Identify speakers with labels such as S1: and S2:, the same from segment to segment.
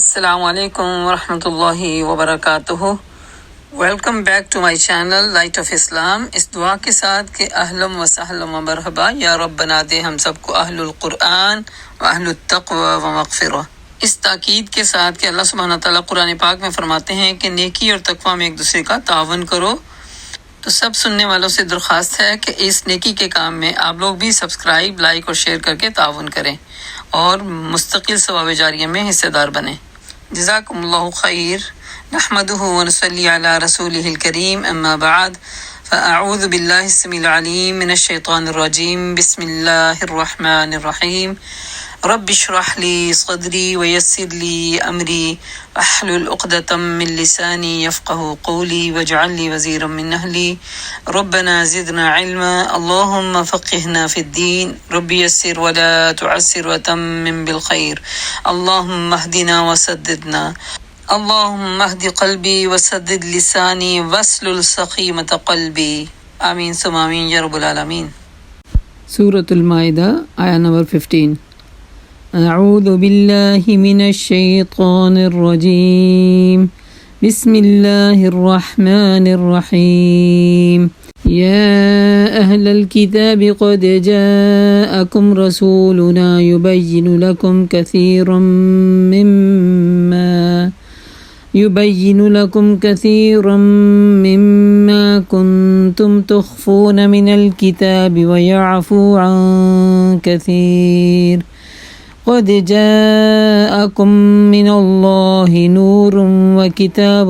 S1: السلام علیکم ورحمۃ اللہ وبرکاتہ۔ Welcome back to my channel light of Islam, اس دعا کے ساتھ کہ اہلم و سہلم و مرحبا، یا رب بنا دے ہم سب کو اہل القرآن و اہل التقوی و مغفرہ۔ اس تاکید کے ساتھ کہ اللہ سبحانہ تعالیٰ قرآن پاک میں فرماتے ہیں کہ نیکی اور تقوی میں ایک دوسرے کا تعاون کرو، تو سب سننے والوں سے درخواست ہے کہ اس نیکی کے کام میں آپ لوگ بھی سبسکرائب، لائک اور شیئر کر کے تعاون کریں اور مستقل ثواب جاریہ میں حصے دار بنیں۔ جزاکم اللہ خیر۔ نحمدہ ونصلی علی رسولہ الکریم، اما بعد فاعوذ باللہ السمیع العلیم من الشیطان الرجیم، بسم اللہ الرحمن الرحیم۔ رب اشرح لی صدری ویسر لی امری واحلل عقدۃ من لسانی یفقہوا قولی واجعل لی وزیرا من اہلی ربنا زدنا علما اللہم فقہنا فی الدین رب یسر ولا تعسر وتمم بالخیر اللہم اہدنا وسددنا اللہم اہد قلبی وسدد لسانی واسلل سخیمۃ قلبی آمین ثم آمین یا رب العالمین۔
S2: سورۃ المائدہ آیہ نمبر 15۔ اعوذ باللہ من الشیطان الرجیم، بسم اللہ الرحمن الرحیم۔ یا اہل الکتاب قد جاءکم رسولنا یبین لکم کثیرا مما کنتم تخفون من الکتاب ویعفو عن کثیر قد جاءکم من اللہ نور وکتاب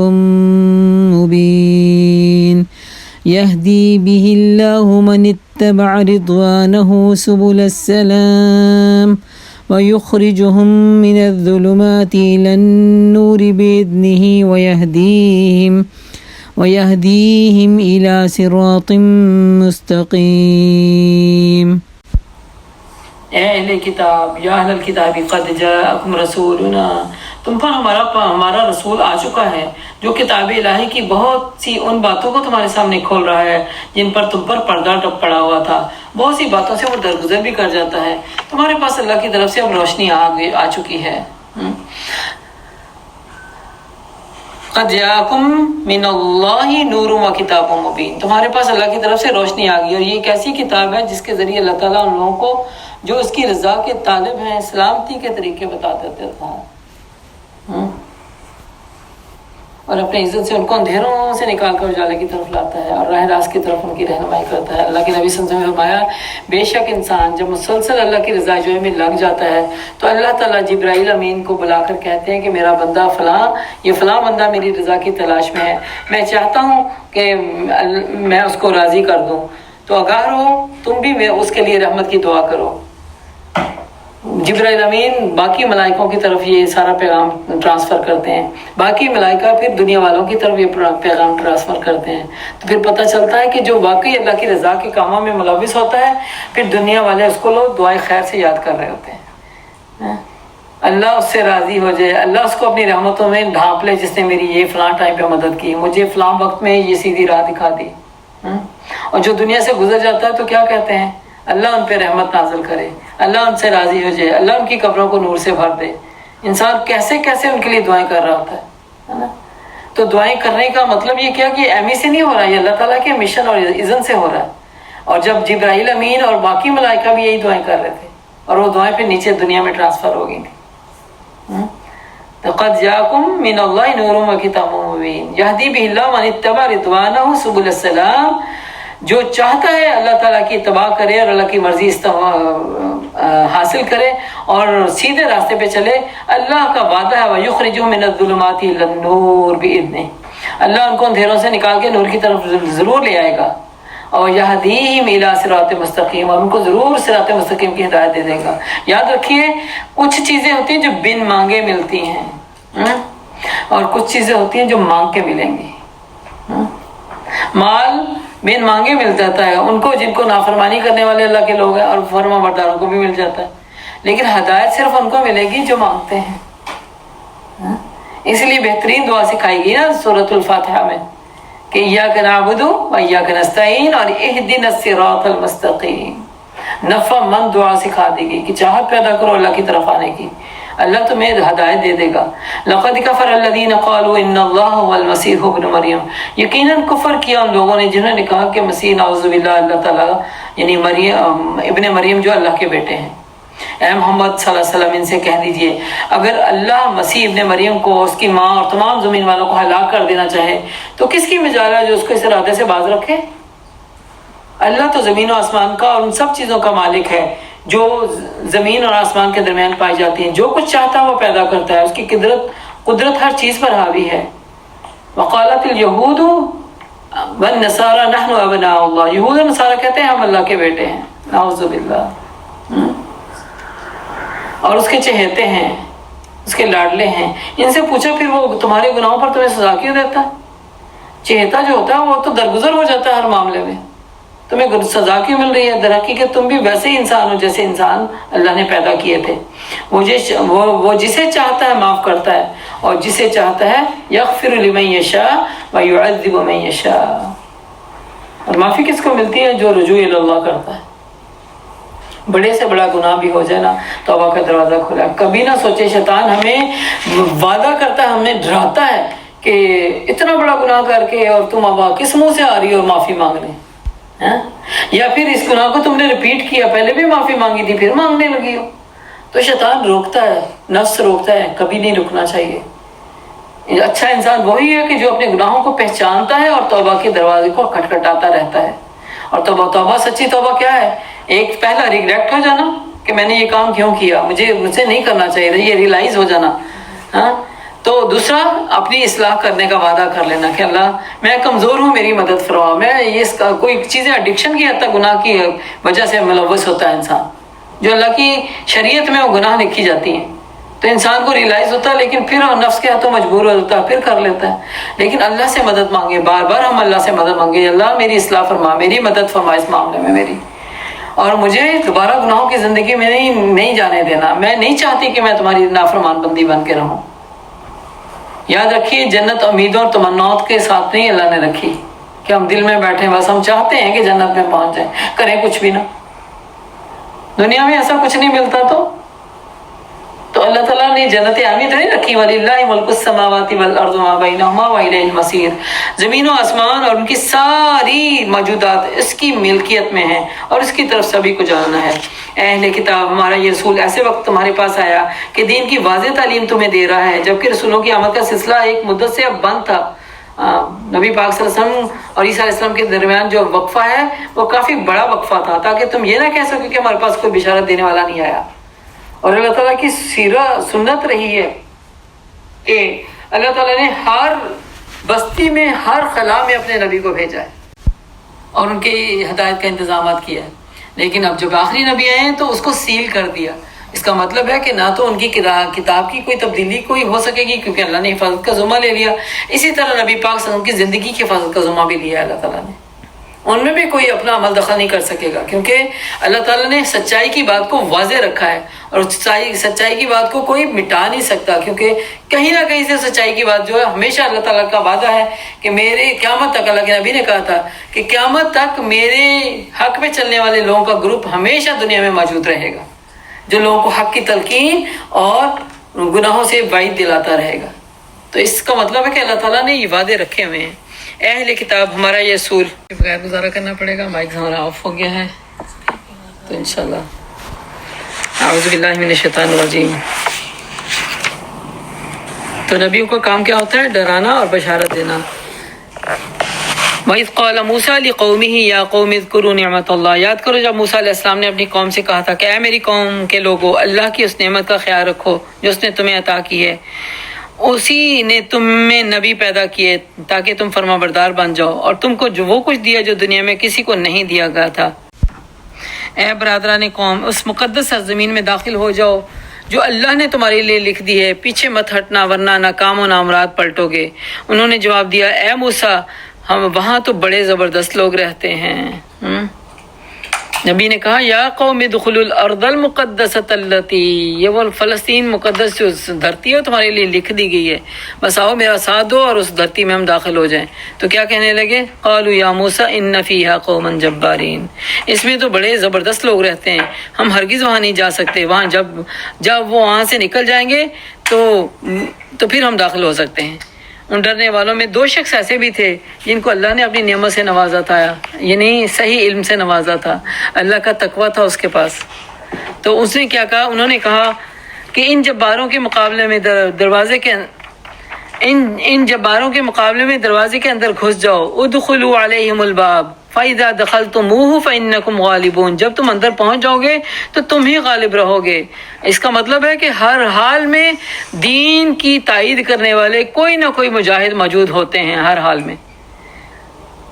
S2: مبین یہدی بہ اللہ من اتبع رضوانہ سبل السلام ويخرجهم من الظلمات إلى النور بإذنه ويهديهم إلى صراط مستقيم۔
S1: اے اہل کتاب، یا اہل الکتاب قد جاءکم رسولنا، تم پر ہمارا رسول آ چکا ہے جو کتاب الہی کی بہت سی ان باتوں کو تمہارے سامنے کھول رہا ہے جن پر تم پر پردہ پڑا ہوا تھا۔ بہت سی باتوں سے وہ درگزر بھی کر جاتا ہے۔ تمہارے پاس اللہ کی طرف سے اب روشنی آ چکی ہے۔ قد جاءکم من اللہ نور و کتاب مبین، تمہارے پاس اللہ کی طرف سے روشنی آ گئی، اور یہ ایک ایسی کتاب ہے جس کے ذریعے اللہ تعالیٰ ان لوگوں کو جو اس کی رضا کے طالب ہیں سلامتی کے طریقے بتا دیتا تھا، اور اپنی عزت سے ان کو اندھیروں سے نکال کر اجالے کی طرف لاتا ہے اور راہ راست کی طرف ان کی رہنمائی کرتا ہے۔ اللہ کے نبی صلی اللہ علیہ وسلم نے فرمایا، بے شک انسان جب مسلسل اللہ کی رضا جوئی میں لگ جاتا ہے تو اللہ تعالیٰ جبرائیل امین کو بلا کر کہتے ہیں کہ میرا بندہ فلاں، یہ فلاں بندہ میری رضا کی تلاش میں ہے، میں چاہتا ہوں کہ میں اس کو راضی کر دوں، تو آگاہ رہو، تم بھی اس کے لیے رحمت کی دعا کرو۔ جبرائیل امین باقی ملائکوں کی طرف یہ سارا پیغام ٹرانسفر کرتے ہیں، باقی ملائکہ پھر دنیا والوں کی طرف یہ پیغام ٹرانسفر کرتے ہیں، تو پھر پتہ چلتا ہے کہ جو واقعی اللہ کی رضا کے کاموں میں ملوث ہوتا ہے پھر دنیا والے اس کو لوگ دعائے خیر سے یاد کر رہے ہوتے ہیں۔ اللہ اس سے راضی ہو جائے، اللہ اس کو اپنی رحمتوں میں ڈھانپ لے، جس نے میری یہ فلاں ٹائم پہ مدد کی، مجھے فلاں وقت میں یہ سیدھی راہ دکھا دی، اور جو دنیا سے گزر جاتا ہے تو کیا کہتے ہیں، اللہ ان پہ رحمت نازل کرے، اللہ ان سے راضی ہو جائے، اللہ ان کی قبروں کو نور سے بھر دے۔ انسان کیسے کیسے ان کے لیے دعائیں کر رہا ہوتا ہے نا؟ تو دعائیں کرنے کا مطلب یہ کیا کہ ایمی سے نہیں ہو رہا، یہ اللہ تعالیٰ کے مشن اور اذن سے ہو رہا ہے۔ اور جب جبرائیل امین اور باقی ملائکہ بھی یہی دعائیں کر رہے تھے، اور وہ دعائیں پھر نیچے دنیا میں ٹرانسفر ہو گئی تھیں۔ قد جاءکم من اللہ نور و کتاب مبین یہدی بہ اللہ من اتبع رضوانہ سبل السلام، جو چاہتا ہے اللہ تعالیٰ کی اتباع کرے اور اللہ کی مرضی حاصل کرے اور سیدھے راستے پہ چلے، اللہ کا وعدہ ہے وَيُخْرِجُهُم مِّنَ الظُّلُمَاتِ إِلَى النُّورِ بِإِذْنِهِ، اللہ ان کو اندھیروں سے نکال کے نور کی طرف ضرور لے آئے گا، اور یہدیہم الی صراط مستقیم، اور ان کو ضرور صراط مستقیم کی ہدایت دے دے گا۔ یاد رکھیے، کچھ چیزیں ہوتی ہیں جو بن مانگے ملتی ہیں، اور کچھ چیزیں ہوتی ہیں جو مانگ کے ملیں گی۔ مال بن مانگے مل جاتا ہے ان کو جن کو نافرمانی کرنے والے اللہ کے لوگ ہیں، اور فرما برداروں کو بھی مل جاتا ہے، لیکن ہدایت صرف ان کو ملے گی جو مانگتے ہیں۔ اس لیے بہترین دعا سکھائی گئی نا سورۃ الفاتحہ میں کہ ایاک نعبد و ایاک نستعین اور اہدنا الصراط المستقیم۔ نفع مند دعا سکھا دی گئی کہ چاہت پیدا کرو اللہ کی طرف آنے کی، اللہ تمہیں ہدایت دے دے گا۔ لقد کفر الذین قالوا ان اللہ هو المسیح ابن مریم، یقیناً کفر کیا ان لوگوں نے جنہوں نے کہا کہ مسیح نعوذ باللہ اللہ تعالیٰ یعنی مریم ابن مریم جو اللہ کے بیٹے ہیں۔ اے محمد صلی اللہ علیہ وسلم ان سے کہہ دیجئے اگر اللہ مسیح ابن مریم کو، اس کی ماں اور تمام زمین والوں کو ہلاک کر دینا چاہے تو کس کی مجال ہے جو اس کو اس ارادے سے باز رکھے؟ اللہ تو زمین و آسمان کا اور ان سب چیزوں کا مالک ہے جو زمین اور آسمان کے درمیان پائی جاتی ہیں۔ جو کچھ چاہتا ہے وہ پیدا کرتا ہے، اس کی قدرت ہر چیز پر حاوی ہے۔ وقالت اليہود والنصارى نحن ابناء اللہ، یہود اور نصارہ کہتے ہیں ہم اللہ کے بیٹے ہیں، نعوذ باللہ، اور اس کے چہیتے ہیں، اس کے لاڈلے ہیں۔ ان سے پوچھا پھر وہ تمہارے گناہوں پر تمہیں سزا کیوں دیتا ہے؟ چہیتا جو ہوتا ہے وہ تو درگزر ہو جاتا ہے ہر معاملے میں، تمہیں سزا کیوں مل رہی ہے؟ در حقیقت تم بھی ویسے ہی انسان ہو جیسے انسان اللہ نے پیدا کیے تھے۔ وہ جسے چاہتا ہے معاف کرتا ہے اور جسے چاہتا ہے یغفر لمن یشاء ویعذب من یشاء، اور معافی کس کو ملتی ہے؟ جو رجوع الی اللہ کرتا ہے۔ بڑے سے بڑا گناہ بھی ہو جائے نا توبہ کا دروازہ کھلا ہے۔ کبھی نہ سوچے، شیطان ہمیں وعدہ کرتا ہے، ہمیں ڈراتا ہے کہ اتنا بڑا گناہ کر کے اور تم اب کس منہ سے آ رہی ہو معافی مانگنے، یا پھر اس گناہ کو تم نے ریپیٹ کیا، پہلے بھی معافی مانگی تھی پھر مانگنے لگی ہو۔ تو شیطان روکتا ہے، نفس روکتا ہے، کبھی نہیں رکنا چاہیے۔ اچھا انسان وہی ہے کہ جو اپنے گناہوں کو پہچانتا ہے اور توبہ کے دروازے کو کھٹکھٹاتا رہتا ہے۔ اور توبہ سچی توبہ کیا ہے؟ ایک پہلا ریگریٹ ہو جانا کہ میں نے یہ کام کیوں کیا، مجھ سے نہیں کرنا چاہیے تھا، یہ ریلائز ہو جانا۔ تو دوسرا اپنی اصلاح کرنے کا وعدہ کر لینا کہ اللہ میں کمزور ہوں، میری مدد فرما۔ میں یہ کوئی چیزیں ایڈکشن کی حد تک گناہ کی وجہ سے ملوث ہوتا ہے انسان، جو اللہ کی شریعت میں وہ گناہ لکھی جاتی ہیں، تو انسان کو ریلائز ہوتا ہے لیکن پھر نفس کے ہاتھوں مجبور ہو جاتا ہے، پھر کر لیتا ہے۔ لیکن اللہ سے مدد مانگے، بار بار ہم اللہ سے مدد مانگے، اللہ میری اصلاح فرما، میری مدد فرما اس معاملے میں میری، اور مجھے دوبارہ گناہوں کی زندگی میں نہیں جانے دینا۔ میں نہیں چاہتی کہ میں تمہاری نافرمان بندی بن کے رہوں۔ یاد رکھیے جنت امیدوں اور تمناؤں کے ساتھ نہیں اللہ نے رکھی کہ ہم دل میں بیٹھے بس ہم چاہتے ہیں کہ جنت میں پہنچ جائیں، کریں کچھ بھی نہ۔ دنیا میں ایسا کچھ نہیں ملتا تو اللہ تعالیٰ نے جنت عامر نہیں رکھی، وَلِلَّهِ مُلْكُ السَّمَاوَاتِ وَالْأَرْضِ وَمَا بَيْنَهُمَا وَإِلَيْهِ الْمَصِيرُ، زمین و آسمان اور ان کی ساری موجودات اس کی ملکیت میں ہیں اور اس کی طرف سبھی کو جانا ہے۔ اے اہل کتاب، ہمارا یہ رسول ایسے وقت تمہارے پاس آیا کہ دین کی واضح تعلیم تمہیں دے رہا ہے، جبکہ رسولوں کی آمد کا سلسلہ ایک مدت سے اب بند تھا۔ نبی پاک صلی اللہ علیہ وسلم اور عیسیٰ علیہ السلام کے درمیان جو وقفہ ہے وہ کافی بڑا وقفہ تھا، تاکہ تم یہ نہ کہہ سکو کہ ہمارے پاس کوئی بشارت دینے والا نہیں آیا۔ اور اللہ تعالیٰ کی سنت رہی ہے کہ اللہ تعالیٰ نے ہر بستی میں، ہر خلا میں اپنے نبی کو بھیجا ہے اور ان کی ہدایت کا انتظامات کیا ہے، لیکن اب جب آخری نبی آئے ہیں تو اس کو سیل کر دیا۔ اس کا مطلب ہے کہ نہ تو ان کی کتاب کی کوئی تبدیلی کوئی ہو سکے گی کیونکہ اللہ نے حفاظت کا ذمہ لے لیا، اسی طرح نبی پاک صلی اللہ علیہ وسلم کی زندگی کی حفاظت کا ذمہ بھی لیا ہے اللہ تعالیٰ نے، ان میں بھی کوئی اپنا عمل دخل نہیں کر سکے گا کیونکہ اللہ تعالیٰ نے سچائی کی بات کو واضح رکھا ہے اور سچائی کی بات کو کوئی مٹا نہیں سکتا، کیونکہ کہیں نہ کہیں سے سچائی کی بات جو ہے ہمیشہ اللہ تعالیٰ کا وعدہ ہے کہ میرے قیامت تک، اللہ کے نبی نے کہا تھا کہ قیامت تک میرے حق میں چلنے والے لوگوں کا گروپ ہمیشہ دنیا میں موجود رہے گا، جو لوگوں کو حق کی تلقین اور گناہوں سے بعید دلاتا رہے گا۔ تو اس کا مطلب ہے کہ اللہ تعالیٰ نے یہ وعدے رکھے ہوئے ہیں۔ اہل کتاب، ہمارا یہ اصول بغیر گزارا کرنا پڑے گا، مائک ہمارا آف ہو گیا ہے تو انشاءاللہ اعوذ باللہ من الشیطان الرجیم۔ تو نبیوں کا کام کیا ہوتا ہے؟ ڈرانا اور بشارت دینا۔ وَإِذْ قَالَ مُوسَىٰ لِقَوْمِهِ يَا قَوْمِ اذْكُرُوا نِعْمَةَ اللَّهِ، یاد کرو جب موسیٰ علیہ السلام نے اپنی قوم سے کہا تھا کہ اے میری قوم کے لوگو، اللہ کی اس نعمت کا خیال رکھو جو اس نے تمہیں عطا کی ہے، اسی نے تم میں نبی پیدا کیے تاکہ تم فرما بردار بن جاؤ اور تم کو جو وہ کچھ دیا جو دنیا میں کسی کو نہیں دیا گیا تھا۔ اے برادران قوم، اس مقدس سرزمین میں داخل ہو جاؤ جو اللہ نے تمہارے لیے لکھ دی ہے، پیچھے مت ہٹنا ورنہ ناکام و نامراد پلٹو گے۔ انہوں نے جواب دیا، اے موسیٰ، ہم وہاں تو بڑے زبردست لوگ رہتے ہیں۔ نبی نے کہا یا قوم ادخلوا الارض المقدسۃ التی، یہ وہ فلسطین مقدس جو دھرتی ہے تمہارے لیے لکھ دی گئی ہے، بس آؤ میرا ساتھ دو اور اس دھرتی میں ہم داخل ہو جائیں۔ تو کیا کہنے لگے؟ قالوا یا موسیٰ ان فیہا قوما جبارین، اس میں تو بڑے زبردست لوگ رہتے ہیں، ہم ہرگز وہاں نہیں جا سکتے، وہاں جب وہ وہاں سے نکل جائیں گے تو پھر ہم داخل ہو سکتے ہیں۔ ان ڈرنے والوں میں 2 شخص ایسے بھی تھے جن کو اللہ نے اپنی نعمت سے نوازا تھا، یعنی صحیح علم سے نوازا تھا، اللہ کا تقویٰ تھا اس کے پاس۔ تو اس نے کیا کہا؟ انہوں نے کہا کہ ان جباروں کے مقابلے میں دروازے کے اندر گھس جاؤ، ادخلوا علیہم الباب فَإِذَا دَخَلْتُمُوهُ فَإِنَّكُمْ غَالِبُونَ، جب تم اندر پہنچ جاؤ گے تو تم ہی غالب رہو گے۔ اس کا مطلب ہے کہ ہر حال میں دین کی تائید کرنے والے کوئی نہ کوئی مجاہد موجود ہوتے ہیں، ہر حال میں،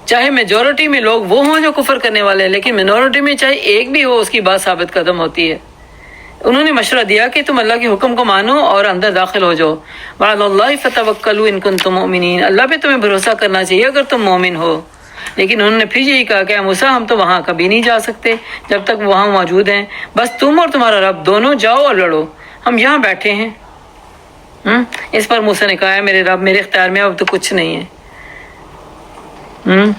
S1: چاہے میجورٹی میں لوگ وہ ہوں جو کفر کرنے والے ہیں، لیکن منورٹی میں چاہے ایک بھی ہو اس کی بات ثابت قدم ہوتی ہے۔ انہوں نے مشورہ دیا کہ تم اللہ کے حکم کو مانو اور اندر داخل ہو جاؤ۔ وعلی اللہ فتوکلوا ان کنتم مؤمنین، اللہ پہ تمہیں بھروسہ کرنا چاہیے اگر تم مومن ہو۔ لیکن انہوں نے پھر یہی کہا کہ موسیٰ ہم تو وہاں کبھی نہیں جا سکتے جب تک وہاں موجود ہیں، بس تم اور تمہارا رب دونوں جاؤ اور لڑو، ہم یہاں بیٹھے ہیں۔ اس پر موسیٰ نے کہا ہے میرے رب میرے اختیار میں اب تو کچھ نہیں ہے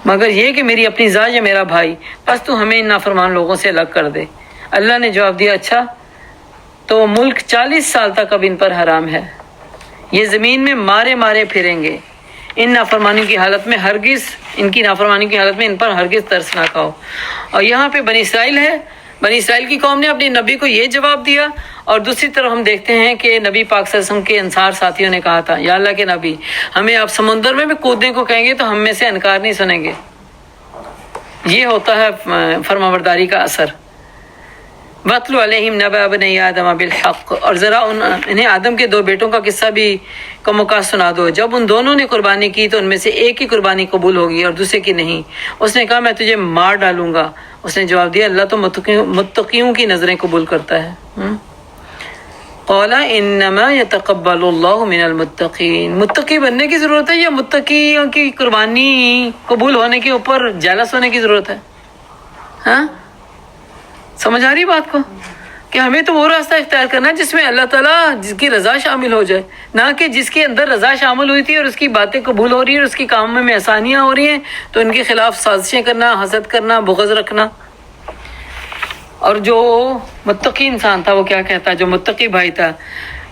S1: مگر یہ کہ میری اپنی ذات یا میرا بھائی، بس تو ہمیں ان نافرمان لوگوں سے الگ کر دے۔ اللہ نے جواب دیا اچھا تو ملک 40 سال تک اب ان پر حرام ہے، یہ زمین میں مارے مارے پھریں گے، ان نافرمانی کی حالت میں ان پر ہرگز ترس نہ کھاؤ۔ اور یہاں پہ بنی اسرائیل ہے، بنی اسرائیل کی قوم نے اپنے نبی کو یہ جواب دیا، اور دوسری طرف ہم دیکھتے ہیں کہ نبی پاک صلی اللہ علیہ وسلم کے انصار ساتھیوں نے کہا تھا یا اللہ کے نبی ہمیں آپ سمندر میں بھی کودنے کو کہیں گے تو ہم میں سے انکار نہیں سنیں گے۔ یہ ہوتا ہے فرمانبرداری کا اثر۔ وَاتْلُ عَلَيْهِمْ نَبَأَ بَنِي آدَمَ بِالْحَقِّ، اور ذرا انہیں آدم کے 2 بیٹوں کا قصہ بھی کموکا سنا دو، جب ان دونوں نے قربانی کی تو ان میں سے ایک کی قربانی قبول ہوگی اور دوسرے کی نہیں۔ اس نے کہا میں تجھے مار ڈالوں گا، اس نے جواب دیا اللہ تو متقیوں کی نظریں قبول کرتا ہے۔ قَالَ إِنَّمَا يَتَقَبَّلُ اللَّهُ مِنَ الْمُتَّقِينَ، متقی بننے کی ضرورت ہے یا متقیوں کی قربانی قبول ہونے کے اوپر جالس ہونے کی ضرورت ہے؟ ہاں سمجھ آ رہی بات کو کہ ہمیں تو وہ راستہ اختیار کرنا ہے جس میں اللہ تعالیٰ جس کی رضا شامل ہو جائے، نہ کہ جس کے اندر رضا شامل ہوئی تھی اور اس کی باتیں قبول ہو رہی ہیں اور اس کی کاموں میں آسانیاں ہو رہی ہیں تو ان کے خلاف سازشیں کرنا، حسد کرنا، بغض رکھنا۔ اور جو متقی انسان تھا وہ کیا کہتا، جو متقی بھائی تھا،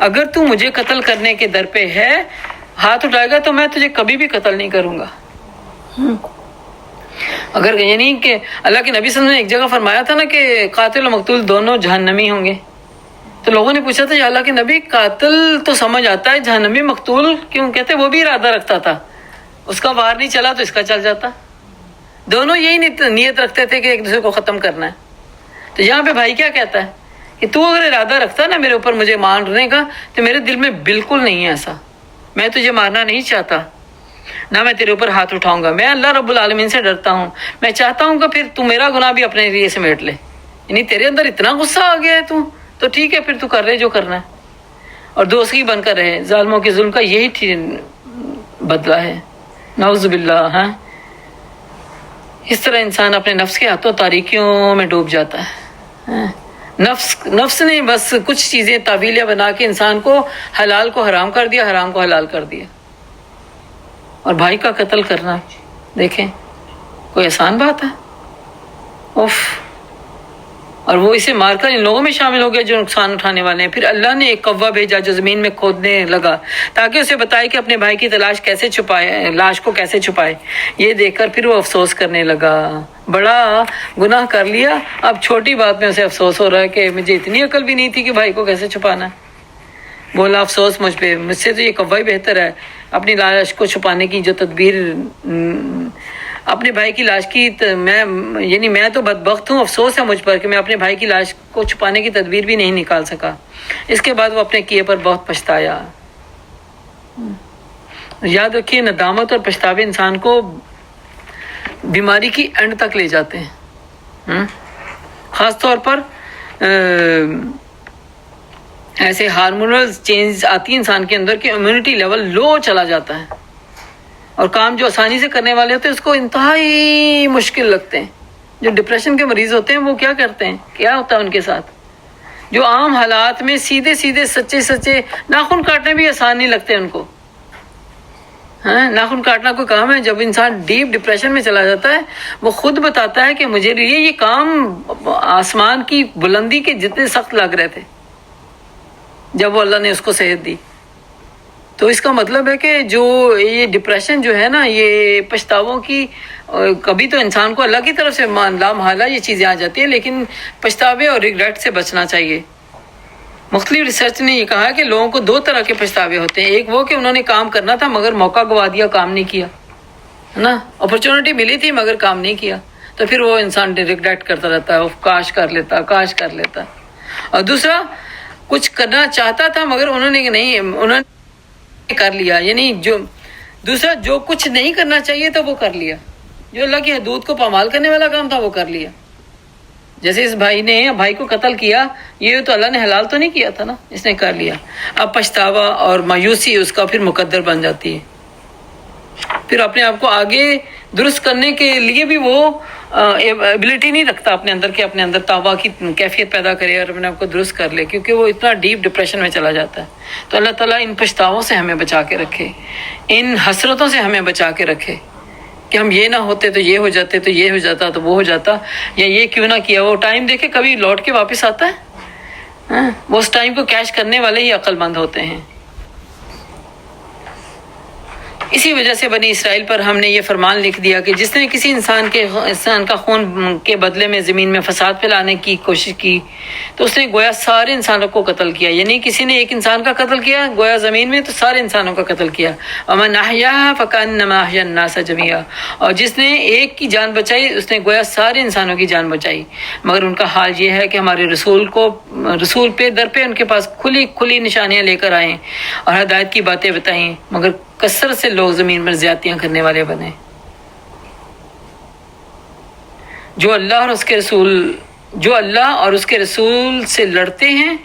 S1: اگر تو مجھے قتل کرنے کے در پہ ہے، ہاتھ اٹھائے گا تو میں تجھے کبھی بھی قتل نہیں کروں گا۔ اگر یعنی کہ اللہ کے نبی صلی اللہ علیہ وسلم نے ایک جگہ فرمایا تھا نا کہ قاتل و مقتول دونوں جہنمی ہوں گے، تو لوگوں نے پوچھا تھا یا اللہ کے نبی قاتل تو سمجھ آتا ہے، جہنمی مقتول کیوں؟ کہتے وہ بھی ارادہ رکھتا تھا، اس کا وار نہیں چلا تو اس کا چل جاتا، دونوں یہی نیت رکھتے تھے کہ ایک دوسرے کو ختم کرنا ہے۔ تو یہاں پہ بھائی کیا کہتا ہے کہ تو اگر ارادہ رکھتا نا میرے اوپر مجھے مارنے کا تو میرے دل میں بالکل نہیں ہے ایسا، میں تجھے مارنا نہیں چاہتا، نہ میں تیرے اوپر ہاتھ اٹھاؤں گا، میں اللہ رب العالمین سے ڈرتا ہوں، میں چاہتا ہوں کہ پھر تو میرا گناہ بھی اپنے لیے سمیٹ لے، یعنی تیرے اندر اتنا غصہ آ گیا ہے تو ٹھیک ہے پھر تو کر رہے جو کرنا ہے، اور دوستی بن کر رہے۔ ظالموں کے ظلم کا یہی بدلہ ہے، نعوذ باللہ۔ ہاں اس طرح انسان اپنے نفس کے ہاتھوں تاریکیوں میں ڈوب جاتا ہے۔ نفس نے بس کچھ چیزیں تعویلیں بنا کے انسان کو حلال کو حرام کر دیا، حرام کو حلال کر دیا۔ اور بھائی کا قتل کرنا دیکھیں کوئی آسان بات ہے؟ اوف! اور وہ اسے مار کر ان لوگوں میں شامل ہو گیا جو نقصان اٹھانے والے ہیں۔ پھر اللہ نے ایک کوا بھیجا جو زمین میں کھودنے لگا تاکہ اسے بتائے کہ اپنے بھائی کی تلاش کیسے چھپائے، لاش کو کیسے چھپائے۔ یہ دیکھ کر پھر وہ افسوس کرنے لگا، بڑا گناہ کر لیا، اب چھوٹی بات میں اسے افسوس ہو رہا ہے کہ مجھے اتنی عقل بھی نہیں تھی کہ بھائی کو کیسے چھپانا ہے۔ بولا افسوس مجھ پہ، مجھ سے تو یہ کوا ہی بہتر ہے، اپنی لاش کو چھپانے کی جو تدبیر، اپنے بھائی کی لاش کی میں تو بدبخت ہوں، افسوس ہے مجھ پر کہ میں اپنے بھائی کی لاش کو چھپانے کی تدبیر بھی نہیں نکال سکا۔ اس کے بعد وہ اپنے کیے پر بہت پچھتایا۔ یاد رکھیے ندامت اور پچھتاوے انسان کو بیماری کی اینڈ تک لے جاتے ہیں۔ خاص طور پر ایسے ہارمونل چینج آتی ہے انسان کے اندر کہ امیونٹی لیول لو چلا جاتا ہے اور کام جو آسانی سے کرنے والے ہوتے ہیں اس کو انتہائی مشکل لگتے ہیں۔ جو ڈپریشن کے مریض ہوتے ہیں وہ کیا کرتے ہیں، کیا ہوتا ہے ان کے ساتھ؟ جو عام حالات میں سیدھے سیدھے سچے سچے ناخن کاٹنے بھی آسان نہیں لگتے ان کو، ہاں ناخن کاٹنا کوئی کام ہے؟ جب انسان ڈیپ ڈپریشن میں چلا جاتا ہے وہ خود بتاتا ہے کہ مجھے یہ کام آسمان کی بلندی کے جتنے سخت لگ رہے تھے جب وہ اللہ نے اس کو صحت دی۔ تو اس کا مطلب ہے کہ جو یہ ڈپریشن جو ہے نا، یہ پچھتاووں کی، کبھی تو انسان کو اللہ کی طرف سے لامحالہ یہ چیزیں آ جاتی ہیں، لیکن پچھتاوے اور ریگریٹ سے بچنا چاہیے۔ مختلف ریسرچ نے یہ کہا کہ لوگوں کو 2 طرح کے پچھتاوے ہوتے ہیں، ایک وہ کہ انہوں نے کام کرنا تھا مگر موقع گوا دیا، کام نہیں کیا، ہے نا، اپرچونٹی ملی تھی مگر کام نہیں کیا، تو پھر وہ انسان ریگریٹ کرتا رہتا ہے، کاش کر لیتا۔ اور دوسرا، کچھ کرنا چاہتا تھا مگر انہوں نے کر لیا، یعنی جو کچھ نہیں کرنا چاہیے تھا وہ کر لیا، جو اللہ کی حدود کو پامال کرنے والا کام تھا وہ کر لیا۔ جیسے اس بھائی کو قتل کیا، یہ تو اللہ نے حلال تو نہیں کیا تھا نا، اس نے کر لیا۔ اب پچھتاوا اور مایوسی اس کا پھر مقدر بن جاتی ہے، پھر اپنے آپ کو آگے درست کرنے کے لیے بھی وہ ایبلٹی نہیں رکھتا اپنے اندر کہ اپنے اندر توبہ کی کیفیت پیدا کرے اور اپنے آپ کو درست کر لے، کیونکہ وہ اتنا ڈیپ ڈپریشن میں چلا جاتا ہے۔ تو اللہ تعالیٰ ان پچھتاووں سے ہمیں بچا کے رکھے، ان حسرتوں سے ہمیں بچا کے رکھے کہ ہم یہ نہ ہوتے تو یہ ہو جاتے، تو یہ ہو جاتا تو وہ ہو جاتا، یا یہ کیوں نہ کیا۔ وہ ٹائم دیکھے کبھی لوٹ کے واپس آتا ہے؟ وہ اس ٹائم کو کیش کرنے والے ہی عقل مند ہوتے ہیں۔ اسی وجہ سے بنی اسرائیل پر ہم نے یہ فرمان لکھ دیا کہ جس نے کسی انسان کا خون کے بدلے میں زمین میں فساد پھیلانے کی کوشش کی تو اس نے گویا سارے انسانوں کو قتل کیا، یعنی کسی نے ایک انسان کا قتل کیا گویا زمین میں تو سارے انسانوں کا قتل کیا۔ ومن احیاها فکانما احیا الناس جميعا، اور جس نے ایک کی جان بچائی اس نے گویا سارے انسانوں کی جان بچائی۔ مگر ان کا حال یہ ہے کہ ہمارے رسول پہ در پہ ان کے پاس کھلی نشانیاں لے کر آئیں اور ہدایت کی باتیں بتائیں، مگر کثرت سے لوگ زمین پر زیادتیاں کرنے والے بنے۔ جو اللہ اور اس کے رسول سے لڑتے ہیں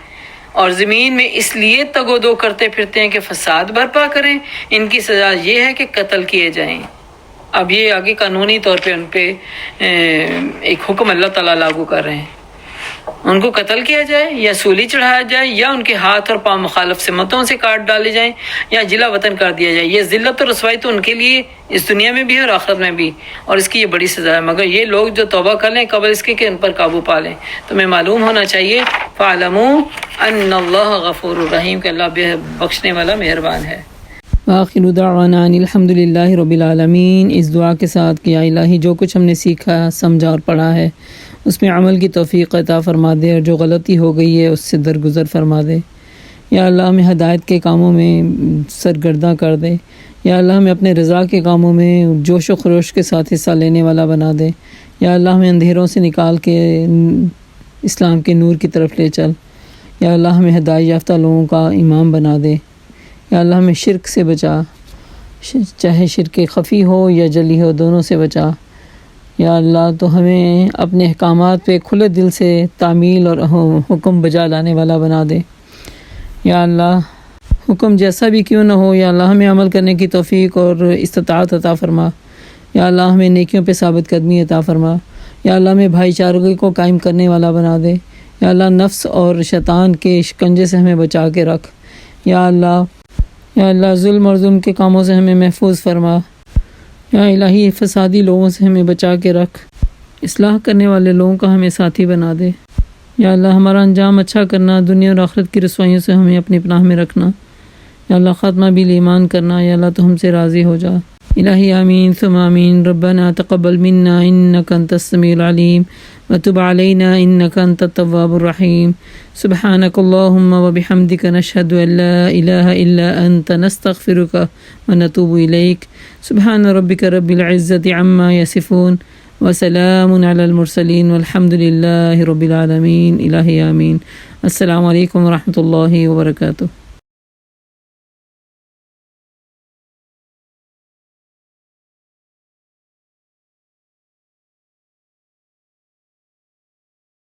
S1: اور زمین میں اس لیے تگ و دو کرتے پھرتے ہیں کہ فساد برپا کریں، ان کی سزا یہ ہے کہ قتل کیے جائیں۔ اب یہ آگے قانونی طور پہ ان پہ ایک حکم اللہ تعالیٰ لاگو کر رہے ہیں، ان کو قتل کیا جائے یا سولی چڑھایا جائے یا ان کے ہاتھ اور پاؤں مخالف سمتوں سے کاٹ ڈالے جائیں یا جلا وطن کر دیا جائے۔ یہ ذلت اور رسوائی تو ان کے لیے اس دنیا میں بھی ہے اور آخرت میں بھی، اور اس کی یہ بڑی سزا ہے۔ مگر یہ لوگ جو توبہ کر لیں قبل اس کے کہ ان پر قابو پا لیں، تمہیں معلوم ہونا چاہیے فَاعْلَمُوا أَنَّ اللَّهَ غَفُورٌ رَحِيمٌ، کہ اللہ بخشنے والا مہربان ہے۔
S2: وآخر دعوانا ان الحمد للہ رب العالمین۔ اس دعا کے ساتھ کہ یا الہی جو کچھ ہم نے سیکھا، سمجھا اور پڑھا ہے اس میں عمل کی توفیق عطا فرما دے، اور جو غلطی ہو گئی ہے اس سے درگزر فرما دے۔ یا اللہ ہمیں ہدایت کے کاموں میں سرگرداں کر دے۔ یا اللہ ہمیں اپنے رضا کے کاموں میں جوش و خروش کے ساتھ حصہ لینے والا بنا دے۔ یا اللہ ہمیں اندھیروں سے نکال کے اسلام کے نور کی طرف لے چل۔ یا اللہ ہمیں ہدایت یافتہ لوگوں کا امام بنا دے۔ یا اللہ ہمیں شرک سے بچا، چاہے شرک خفی ہو یا جلی ہو، دونوں سے بچا۔ یا اللہ تو ہمیں اپنے احکامات پہ کھلے دل سے تعمیل اور حکم بجا لانے والا بنا دے۔ یا اللہ حکم جیسا بھی کیوں نہ ہو، یا اللہ ہمیں عمل کرنے کی توفیق اور استطاعت عطا فرما۔ یا اللہ ہمیں نیکیوں پہ ثابت قدمی عطا فرما۔ یا اللہ ہمیں بھائی چارگی کو قائم کرنے والا بنا دے۔ یا اللہ نفس اور شیطان کے شکنجے سے ہمیں بچا کے رکھ۔ یا اللہ ظلم اور ظلم کے کاموں سے ہمیں محفوظ فرما۔ یا الہی فسادی لوگوں سے ہمیں بچا کے رکھ، اصلاح کرنے والے لوگوں کا ہمیں ساتھی بنا دے۔ یا اللہ ہمارا انجام اچھا کرنا، دنیا اور آخرت کی رسوائیوں سے ہمیں اپنی پناہ میں رکھنا۔ یا اللہ خاتمہ بھی ایمان کرنا۔ یا اللہ تو ہم سے راضی ہو جا۔ الہی آمین ثم آمین۔ ربنا تقبل منا انک انت السمیع العلیم وتب علینا انک انت التواب الرحیم۔ سبحانک اللہم وبحمدک نشہد ان لا الہ الا انت نستغفرک ونتوب الیک۔ سبحان ربک رب العزت عما یصفون وسلام علی المرسلین والحمد للہ رب العالمین۔ الہی آمین۔ السلام علیکم ورحمۃ اللہ وبرکاتہ۔